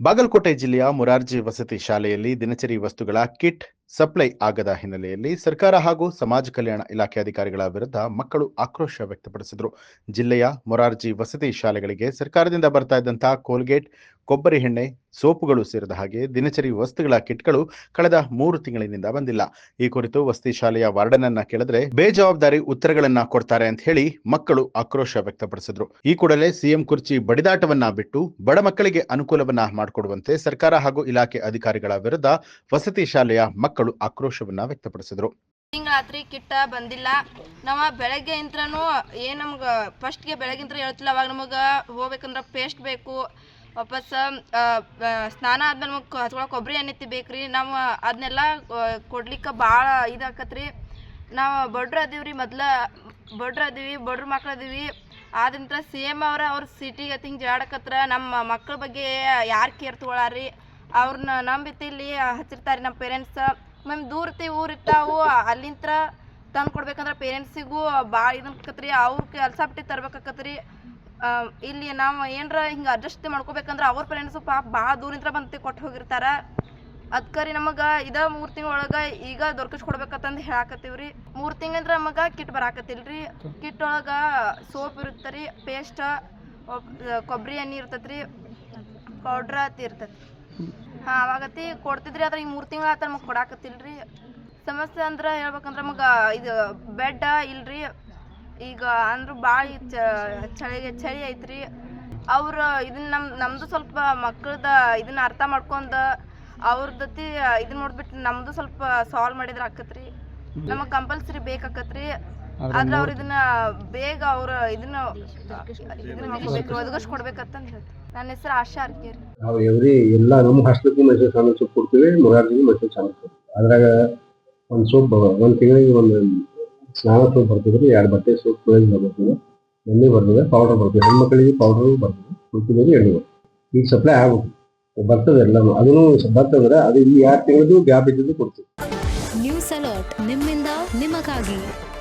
ಬಾಗಲಕೋಟೆ ಜಿಲ್ಲೆಯ ಮೊರಾರ್ಜಿ ವಸತಿ ಶಾಲೆಯಲ್ಲಿ ದಿನಚರಿ ವಸ್ತುಗಳ ಕಿಟ್ ಸಪ್ಲೈ ಆಗದ ಹಿನ್ನೆಲೆಯಲ್ಲಿ ಸರ್ಕಾರ ಹಾಗೂ ಸಮಾಜ ಕಲ್ಯಾಣ ಇಲಾಖೆ ಅಧಿಕಾರಿಗಳ ವಿರುದ್ಧ ಮಕ್ಕಳು ಆಕ್ರೋಶ ವ್ಯಕ್ತಪಡಿಸಿದರು. ಜಿಲ್ಲೆಯ ಮೊರಾರ್ಜಿ ವಸತಿ ಶಾಲೆಗಳಿಗೆ ಸರ್ಕಾರದಿಂದ ಬರ್ತಾ ಇದ್ದಂತಹ ಕೋಲ್ಗೇಟ್, ಕೊಬ್ಬರಿ ಎಣ್ಣೆ, ಸೋಪುಗಳು ಸೇರಿದ ಹಾಗೆ ದಿನಚರಿ ವಸ್ತುಗಳ ಕಿಟ್ಗಳು ಕಳೆದ 3 ತಿಂಗಳಿನಿಂದ ಬಂದಿಲ್ಲ. ಈ ಕುರಿತು ವಸತಿ ಶಾಲೆಯ ವಾರ್ಡನ್ ಅನ್ನ ಕೇಳಿದ್ರೆ ಬೇಜವಾಬ್ದಾರಿ ಉತ್ತರಗಳನ್ನ ಕೊಡ್ತಾರೆ ಅಂತ ಹೇಳಿ ಮಕ್ಕಳು ಆಕ್ರೋಶ ವ್ಯಕ್ತಪಡಿಸಿದ್ರು. ಈ ಕೂಡಲೇ ಸಿಎಂ ಕುರ್ಚಿ ಬಡಿದಾಟವನ್ನ ಬಿಟ್ಟು ಬಡ ಮಕ್ಕಳಿಗೆ ಅನುಕೂಲವನ್ನ ಮಾಡಿಕೊಡುವಂತೆ ಸರ್ಕಾರ ಹಾಗೂ ಇಲಾಖೆ ಅಧಿಕಾರಿಗಳ ವಿರುದ್ಧ ವಸತಿ ಶಾಲೆಯ ಮಕ್ಕಳು ಆಕ್ರೋಶವನ್ನ ವ್ಯಕ್ತಪಡಿಸಿದ್ರು. ತಿಂಗಳಾತ್ರಿ ಕಿಟ್ಟ ಬಂದಿಲ್ಲ. ನಾವು ಬೆಳಗ್ಗೆ ಇಂತ್ರನು ಏನ್ ನಮ್ಗೆ ಫಸ್ಟ್ಗೆ ಬೆಳಗ್ಗಿಂತ್ರ ಹೇಳ್ತಿಲ್ಲ. ಅವಾಗ ನಮಗೆ ಹೋಗ್ಬೇಕಂದ್ರೆ ಪೇಸ್ಟ್ ಬೇಕು, ವಾಪಸ್ ಸ್ನಾನ ಆದ್ಮೇಲೆ ನಮಗೆ ಹಚ್ಕೊಳಕ್ಕೆ ಕೊಬ್ಬರಿ ಎಣ್ಣೆ ಬೇಕ್ರಿ. ನಾವು ಅದನ್ನೆಲ್ಲ ಕೊಡ್ಲಿಕ್ಕೆ ಭಾಳ ಇದಾಕತ್ರಿ. ನಾವು ಬಡ್ರು ಅದೀವ್ರಿ, ಬಡ್ರು ಮಕ್ಳು ಅದೀವಿ. ಆದಂತ್ರ CM ಅವ್ರ ಸಿಟಿಗೆ ಹಿಂಗೆ ಜಾಡಕತ್ರ ನಮ್ಮ ಮಕ್ಳ ಬಗ್ಗೆ ಯಾರು ಕೇರ್ ತೊಗೊಳಾರಿ, ಅವ್ರನ್ನ ನಂಬಿತಿ ಇಲ್ಲಿ ಹಚ್ಚಿರ್ತಾರೆ ನಮ್ಮ ಪೇರೆಂಟ್ಸ್. ಮ್ಯಾಮ್ ಊರು ಇರ್ತಾವು, ಅಲ್ಲಿಂತ್ರ ತಂದು ಕೊಡ್ಬೇಕಂದ್ರೆ ಪೇರೆಂಟ್ಸಿಗೂ ಭಾಳ ಇದಕ್ಕತ್ರಿ. ಅವ್ರ ಕೆಲಸ ಬಿಟ್ಟು ತರ್ಬೇಕಾಕತ್ರಿ. ಇಲ್ಲಿ ನಾವು ಏನರ ಹಿಂಗೆ ಅಡ್ಜಸ್ಟ್ ಮಾಡ್ಕೋಬೇಕಂದ್ರೆ ಅವ್ರ ಪೇರೆಂಟ್ಸು ಪಾಪ ಭಾಳ ದೂರಿಂತ್ರ ಬಂದು ಕೊಟ್ಟು ಹೋಗಿರ್ತಾರೆ. ಅದಕ್ಕೆ ನಮಗೆ 3 ತಿಂಗಳೊಳಗೆ ಈಗ ದೊರಕಿಸ್ಕೊಡ್ಬೇಕಂತಂದು ಹೇಳಾಕತ್ತೀವ್ರಿ. 3 ತಿಂಗಳಿಂದ ನಮಗೆ ಕಿಟ್ ಬರಾಕತ್ತಿಲ್ರಿ. ಕಿಟ್ ಒಳಗೆ ಸೋಪ್ ಇರುತ್ತೆ ರೀ, ಪೇಸ್ಟ್, ಕೊಬ್ಬರಿ ಎಣ್ಣೆ ಇರ್ತೈತೆ ರೀ, ಪೌಡ್ರ್ ಇರ್ತೈತಿ. ಅವಾಗತಿ ಕೊಡ್ತಿದ್ರಿ. ಆದ್ರೆ ಈ 3 ತಿಂಗಳ ಆತ ನಮಗೆ ಕೊಡಾಕತ್ತಿಲ್ರಿ. ಸಮಸ್ಯೆ ಅಂದ್ರೆ ಹೇಳ್ಬೇಕಂದ್ರೆ ನಮಗೆ ಇದು ಬೆಡ್ ಇಲ್ರಿ. ಈಗ ಅಂದ್ರೆ ಭಾಳ ಚಳಿ ಐತ್ರಿ. ಅವ್ರು ಇದನ್ನ ನಮ್ದು ಸ್ವಲ್ಪ ಮಕ್ಕಳದ ಇದನ್ನ ಅರ್ಥ ಮಾಡ್ಕೊಂಡು ಅವ್ರ ಜೊತೆ ಇದನ್ನ ನೋಡ್ಬಿಟ್ಟು ನಮ್ದು ಸ್ವಲ್ಪ ಸಾಲ್ವ್ ಮಾಡಿದ್ರೆ ಆಕತ್ರಿ. ನಮಗೆ ಕಂಪಲ್ಸರಿ ಬೇಕಾಕತ್ರಿ. ಆದ್ರೆ ಅವ್ರು ಇದನ್ನ ಬೇಗ ಅವ್ರ ಇದನ್ನ ಒದಗಿಸ್ಕೊಡ್ಬೇಕಂತಂದು ಹೇಳ್ತೀವಿ. ನನ್ನ ಹೆಸರು ಆಶಾ ಅರ್ಕೇರಿ. ನಾವು ಎಲ್ಲ ನಮ್ಮ ಹಾಸ್ಟೆಲ್ಗೂ ಮೆಸೇಜ್ ಸಣ್ಣ ಸೋಪ್ ಕೊಡ್ತೀವಿ, ಮೊರಾರ್ಜಿಗೂ ಮೆಸೇಜ್ ಸಣ್ಣ ಸೋಪ್. ಅದ್ರಾಗ ಒಂದು ಸೋಪ್ 1 ತಿಂಗಳಿಗೆ ಒಂದು ಸ್ನಾನ ಸೋಪ್ ಬರ್ತದೆ, 2 ಬಟ್ಟೆ ಸೋಪ್ ಬರ್ತದೆ, ಎಣ್ಣೆ ಬರ್ತದೆ, ಪೌಡರ್ ಬರ್ತದೆ. ಹೆಣ್ಮಕ್ಳಿಗೆ ಪೌಡರ್ ಬರ್ತದೆ, ಹುಡುಗಿಗೆ ಎಣ್ಣೆ ಬರ್ತದೆ. ಈಗ ಸಪ್ಲೈ ಆಗುತ್ತೆ, ಬರ್ತದೆ ಎಲ್ಲಾನು. ಅದನ್ನು ಬರ್ತಂದ್ರೆ ಅದು ಇಲ್ಲಿ 2 ತಿಂಗಳದ್ದು ಗ್ಯಾಪ್ ಇದ್ದು ಕೊಡ್ತೀವಿ. ನ್ಯೂಸ್ ಅಲರ್ಟ್ ನಿಮ್ಮಿಂದ ನಿಮಗಾಗಿ.